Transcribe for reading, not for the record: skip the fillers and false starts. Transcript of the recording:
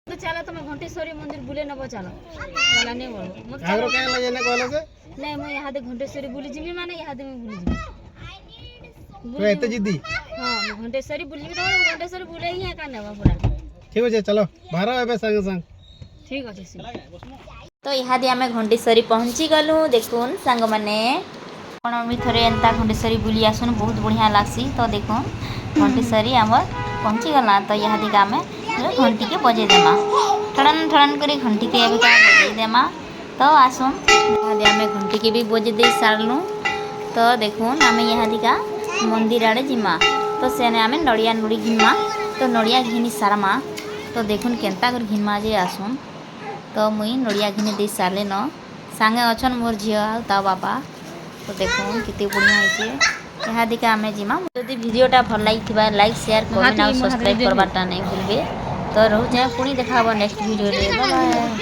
तो चलो तुम घंटेश्वरी मंदिर बुले नबो चलो वाला नहीं बोलो मत चलो आगरो क्या लगे ने कहले से नहीं मैं यहाँ दे घंटेश्वरी बुली जिमी माने यहाँ दे मैं बुली जिमी तो एते जिद्दी हां घंटेश्वरी बुली जिमी तो घंटेश्वरी बुले ही का नेबा पूरा ठीक है चलो बाहर एबे संग संग ठीक अछि तो यहाँ आम घंटेश्वरी पहुँची गलु देखुन सांग मैंने कौन भी थोड़े एंता घंटेश्वरी बुली आसन बहुत बढ़िया लागसी तो देखुन घंटेश्वरी आमर पहुँची गला तो यहाँ दिका आम घंटी के बजे देमा ठड़न ठड़न करी घंटी के अभी बजे देमा तो आसुन यहाँ आम घंटी के भी बजे दे सारलु तो देखुन आम यहाँ दिका मंदिर आड़े जिमा तो सेने आम नड़िया नुड़ी घिनमा तो नड़िया घिनी सारमा तो देखुन केन्ता कर घिनमा जे आसुन तो मुई नड़िया घिनी दे सारे न सांगे अछन मोर झिया ता बापा तो देखो कितने बढ़िया है यहाँ दिका आम जिमा जदि वीडियोटा भल लगी लाइक शेयर कमेंट और सब्सक्राइब करवाटा नहीं भूलबे तो रहू जाए पुणी देखा नेक्स्ट वीडियो रे बाय।